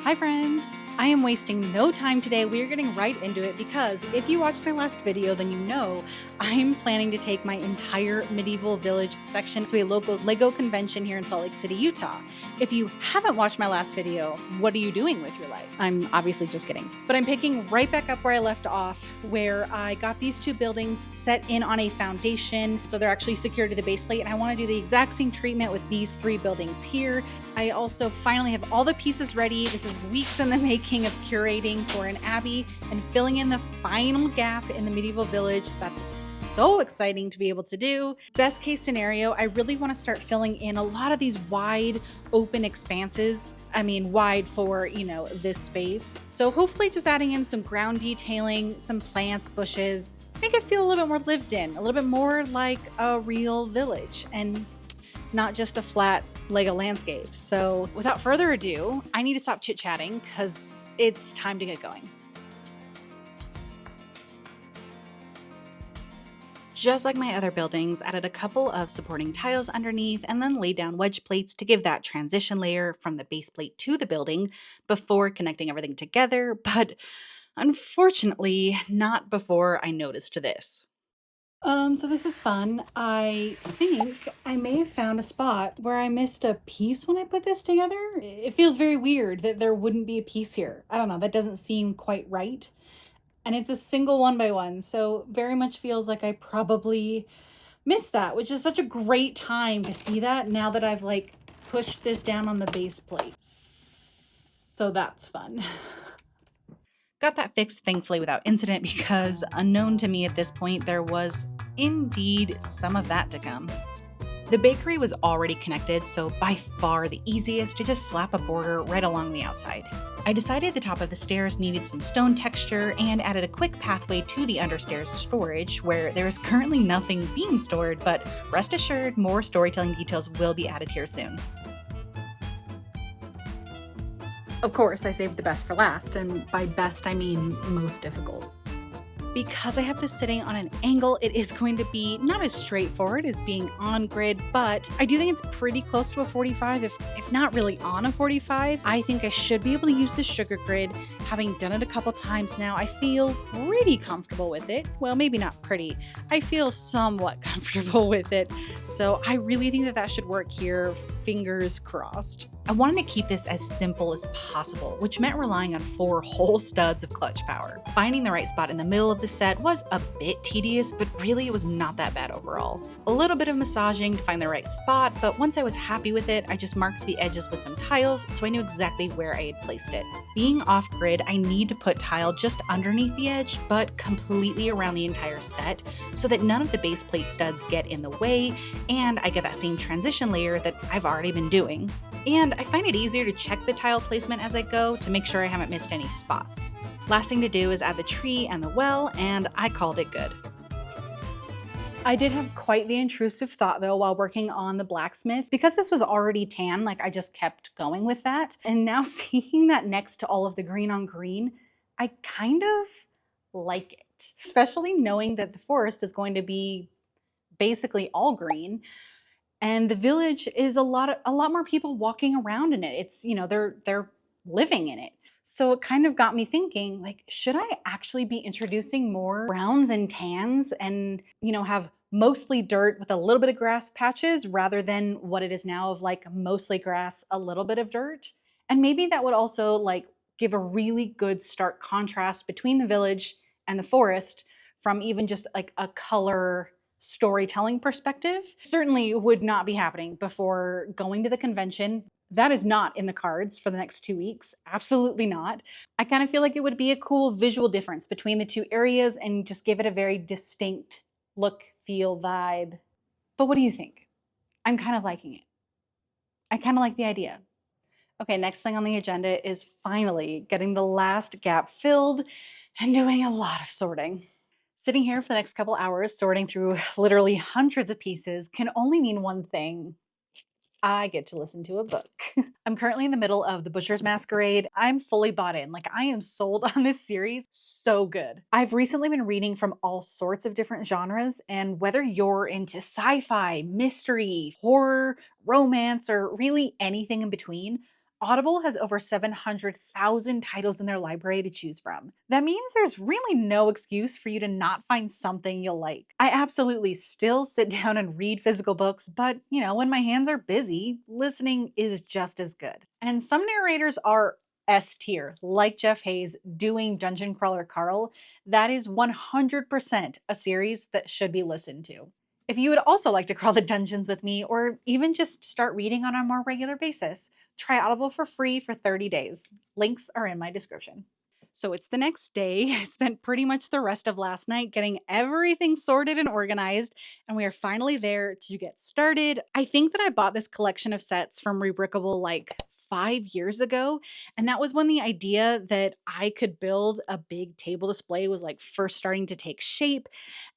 Hi friends! I am wasting no time today. We are getting right into it because if you watched my last video, then you know I'm planning to take my entire medieval village section to a local LEGO convention here in Salt Lake City, Utah. If you haven't watched my last video, what are you doing with your life? I'm obviously just kidding. But I'm picking right back up where I left off, where I got these two buildings set in on a foundation. So they're actually secured to the base plate, and I want to do the exact same treatment with these three buildings here. I also finally have all the pieces ready. This is weeks in the making of curating for an Abbey and filling in the final gap in the medieval village. That's so exciting to be able to do. Best case scenario, I really want to start filling in a lot of these wide open expanses. I mean, wide for, this space. So hopefully just adding in some ground detailing, some plants, bushes, make it feel a little bit more lived in, a little bit more like a real village and not just a flat Lego landscape. So without further ado, I need to stop chit-chatting because it's time to get going. Just like my other buildings, added a couple of supporting tiles underneath and then laid down wedge plates to give that transition layer from the base plate to the building before connecting everything together, but unfortunately not before I noticed this. So this is fun. I think I may have found a spot where I missed a piece when I put this together. It feels very weird that there wouldn't be a piece here. I don't know, that doesn't seem quite right. And it's a single 1x1, so very much feels like I probably missed that, which is such a great time to see that now that I've pushed this down on the base plate. So that's fun. Got that fixed, thankfully, without incident because, unknown to me at this point, there was indeed some of that to come. The bakery was already connected, so by far the easiest to just slap a border right along the outside. I decided the top of the stairs needed some stone texture and added a quick pathway to the understairs storage, where there is currently nothing being stored, but rest assured, more storytelling details will be added here soon. Of course, I saved the best for last, and by best I mean most difficult. Because I have this sitting on an angle, it is going to be not as straightforward as being on grid, but I do think it's pretty close to a 45, if not really on a 45. I think I should be able to use the sugar grid. Having done it a couple times now, I feel pretty comfortable with it. Well, maybe not pretty. I feel somewhat comfortable with it. So I really think that should work here. Fingers crossed. I wanted to keep this as simple as possible, which meant relying on 4 whole studs of clutch power. Finding the right spot in the middle of the set was a bit tedious, but really it was not that bad overall. A little bit of massaging to find the right spot, but once I was happy with it, I just marked the edges with some tiles so I knew exactly where I had placed it. Being off grid, I need to put tile just underneath the edge, but completely around the entire set so that none of the base plate studs get in the way and I get that same transition layer that I've already been doing. And I find it easier to check the tile placement as I go to make sure I haven't missed any spots. Last thing to do is add the tree and the well, and I called it good. I did have quite the intrusive thought though while working on the blacksmith. Because this was already tan, I just kept going with that. And now seeing that next to all of the green on green, I kind of like it. Especially knowing that the forest is going to be basically all green. And the village is a lot more people walking around in it. It's, they're living in it. So it kind of got me thinking, should I actually be introducing more browns and tans and, have mostly dirt with a little bit of grass patches rather than what it is now of mostly grass, a little bit of dirt? And maybe that would also give a really good stark contrast between the village and the forest from even just a color storytelling perspective. Certainly would not be happening before going to the convention. That is not in the cards for the next 2 weeks. Absolutely not. I kind of feel like it would be a cool visual difference between the two areas and just give it a very distinct look, feel, vibe. But what do you think? I'm kind of liking it. I kind of like the idea. Okay, next thing on the agenda is finally getting the last gap filled and doing a lot of sorting. Sitting here for the next couple hours sorting through literally hundreds of pieces can only mean one thing. I get to listen to a book. I'm currently in the middle of The Butcher's Masquerade. I'm fully bought in. I am sold on this series. So good. I've recently been reading from all sorts of different genres, and whether you're into sci-fi, mystery, horror, romance, or really anything in between, Audible has over 700,000 titles in their library to choose from. That means there's really no excuse for you to not find something you'll like. I absolutely still sit down and read physical books, but when my hands are busy, listening is just as good. And some narrators are S tier, like Jeff Hayes doing Dungeon Crawler Carl. That is 100% a series that should be listened to. If you would also like to crawl the dungeons with me, or even just start reading on a more regular basis, try Audible for free for 30 days. Links are in my description. So it's the next day. I spent pretty much the rest of last night getting everything sorted and organized, and we are finally there to get started. I think that I bought this collection of sets from Rebrickable like 5 years ago, and that was when the idea that I could build a big table display was like first starting to take shape,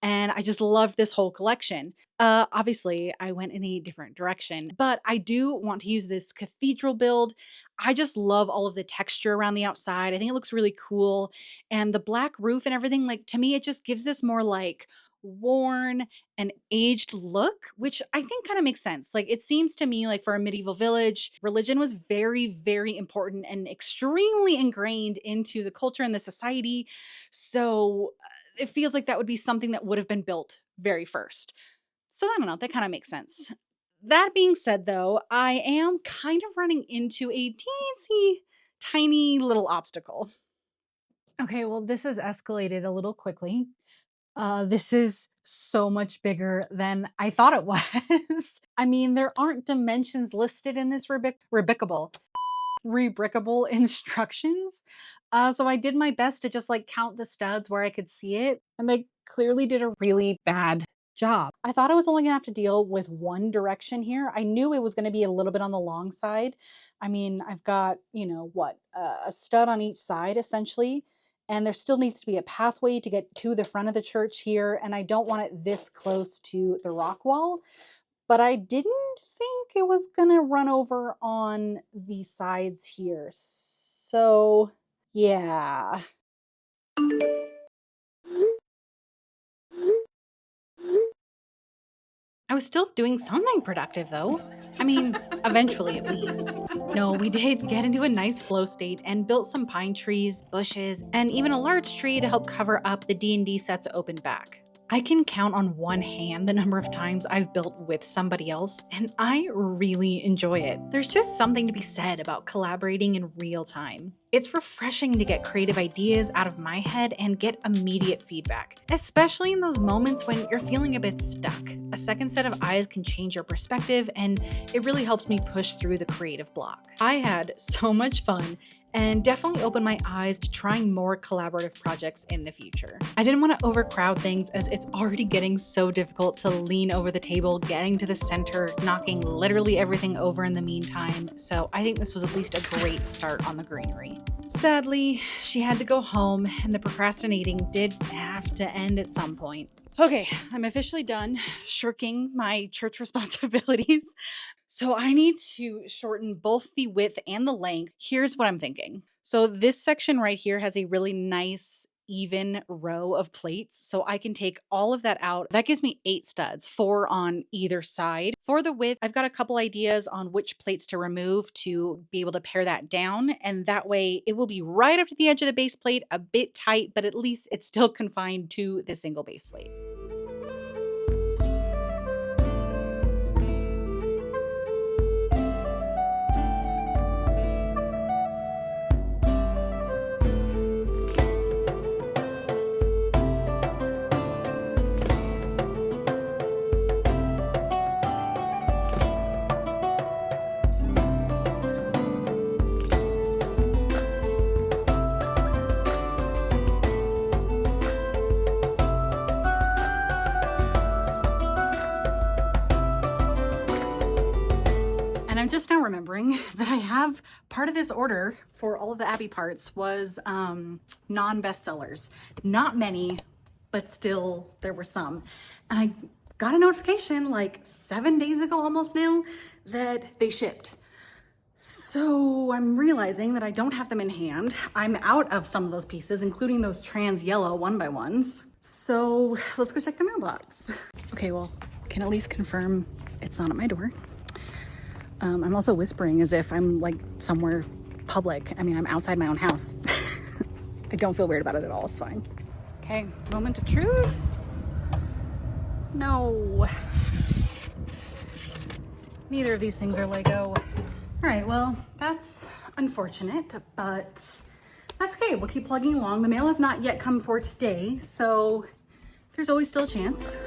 and I just loved this whole collection. Obviously, I went in a different direction, but I do want to use this cathedral build. I just love all of the texture around the outside. I think it looks really cool. And the black roof and everything, like to me, it just gives this more like worn and aged look, which I think kind of makes sense. Like it seems to me like for a medieval village, religion was very, very important and extremely ingrained into the culture and the society. So it feels like that would be something that would have been built very first. So I don't know, that kind of makes sense. That being said, though, I am kind of running into a teensy tiny little obstacle. Okay, well, this has escalated a little quickly. This is so much bigger than I thought it was. I mean, there aren't dimensions listed in this rebrickable instructions. So I did my best to just like count the studs where I could see it, and they clearly did a really bad job. I thought I was only gonna have to deal with one direction here. I knew it was gonna be a little bit on the long side. I mean, I've got, a stud on each side essentially, and there still needs to be a pathway to get to the front of the church here, and I don't want it this close to the rock wall. But I didn't think it was gonna run over on the sides here. So, yeah. I was still doing something productive though. I mean, eventually at least. No, we did get into a nice flow state and built some pine trees, bushes, and even a large tree to help cover up the D&D set's open back. I can count on one hand the number of times I've built with somebody else, and I really enjoy it. There's just something to be said about collaborating in real time. It's refreshing to get creative ideas out of my head and get immediate feedback, especially in those moments when you're feeling a bit stuck. A second set of eyes can change your perspective, and it really helps me push through the creative block. I had so much fun and definitely opened my eyes to trying more collaborative projects in the future. I didn't want to overcrowd things as it's already getting so difficult to lean over the table, getting to the center, knocking literally everything over in the meantime, so I think this was at least a great start on the greenery. Sadly, she had to go home, and the procrastinating did have to end at some point. Okay, I'm officially done shirking my church responsibilities. So I need to shorten both the width and the length. Here's what I'm thinking. So this section right here has a really nice even row of plates. So I can take all of that out. That gives me 8 studs, 4 on either side. For the width, I've got a couple ideas on which plates to remove to be able to pare that down. And that way it will be right up to the edge of the base plate, a bit tight, but at least it's still confined to the single base plate. And I'm just now remembering that I have part of this order for all of the Abbey parts was non-bestsellers. Not many, but still there were some. And I got a notification like 7 days ago almost now that they shipped. So I'm realizing that I don't have them in hand. I'm out of some of those pieces, including those trans yellow 1x1s. So let's go check the mailbox. Okay, well, can at least confirm it's not at my door. I'm also whispering as if I'm like somewhere public. I mean, I'm outside my own house. I don't feel weird about it at all. It's fine. Okay, moment of truth. No. Neither of these things are Lego. All right, well, that's unfortunate, but that's okay. We'll keep plugging along. The mail has not yet come for today, so there's always still a chance.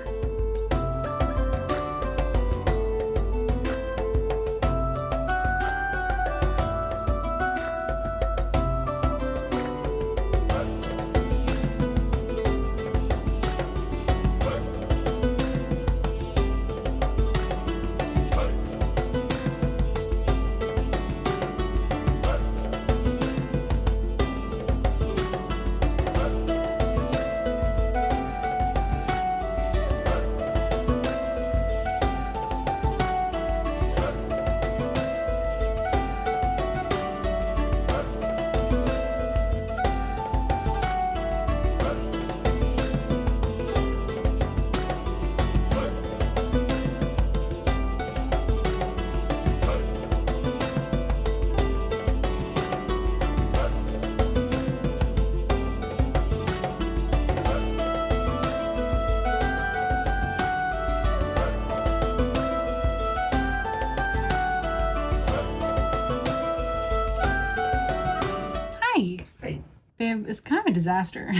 It's kind of a disaster.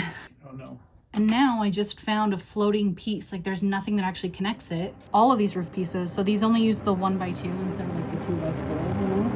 Oh no. And now I just found a floating piece. Like there's nothing that actually connects it. All of these roof pieces. So these only use the 1x2 instead of like the 2x4, you know?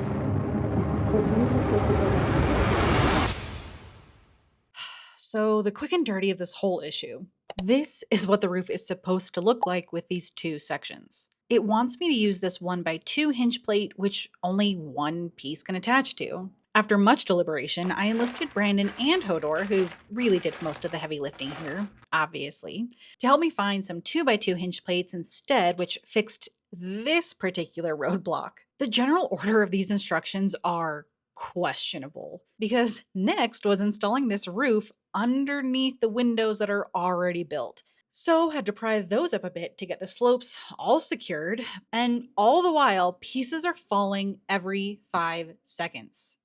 So the quick and dirty of this whole issue. This is what the roof is supposed to look like with these two sections. It wants me to use this 1x2 hinge plate, which only one piece can attach to. After much deliberation, I enlisted Brandon and Hodor, who really did most of the heavy lifting here, obviously, to help me find some 2x2 hinge plates instead, which fixed this particular roadblock. The general order of these instructions are questionable, because next was installing this roof underneath the windows that are already built. So had to pry those up a bit to get the slopes all secured, and all the while, pieces are falling every 5 seconds.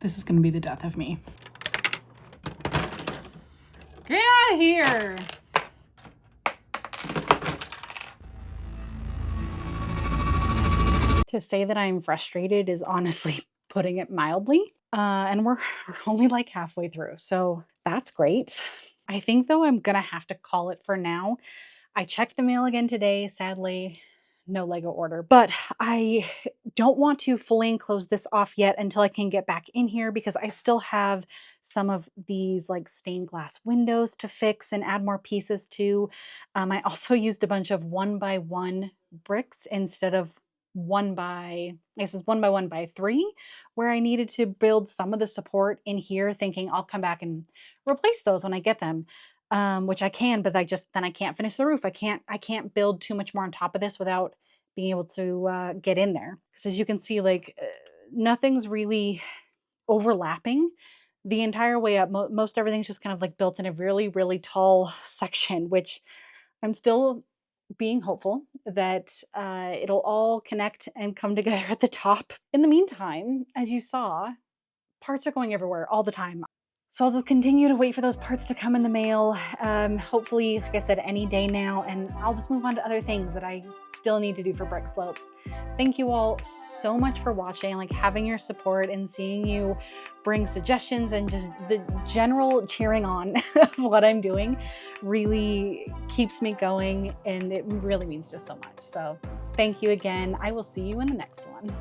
This is gonna be the death of me. Get out of here! To say that I'm frustrated is honestly putting it mildly. And we're only like halfway through, so that's great. I think though I'm gonna have to call it for now. I checked the mail again today, sadly. No Lego order, but I don't want to fully enclose this off yet until I can get back in here because I still have some of these like stained glass windows to fix and add more pieces to. I also used a bunch of 1x1 bricks instead of 1x1x3, where I needed to build some of the support in here, thinking I'll come back and replace those when I get them. Which I can, but then I can't finish the roof. I can't build too much more on top of this without being able to get in there. Because as you can see, like nothing's really overlapping the entire way up. Most everything's just kind of like built in a really, really tall section, which I'm still being hopeful that it'll all connect and come together at the top. In the meantime, as you saw, parts are going everywhere all the time. So I'll just continue to wait for those parts to come in the mail. Hopefully, like I said, any day now, and I'll just move on to other things that I still need to do for brick slopes. Thank you all so much for watching, like having your support and seeing you bring suggestions and just the general cheering on of what I'm doing really keeps me going, and it really means just so much. So thank you again. I will see you in the next one.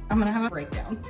I'm gonna have a breakdown.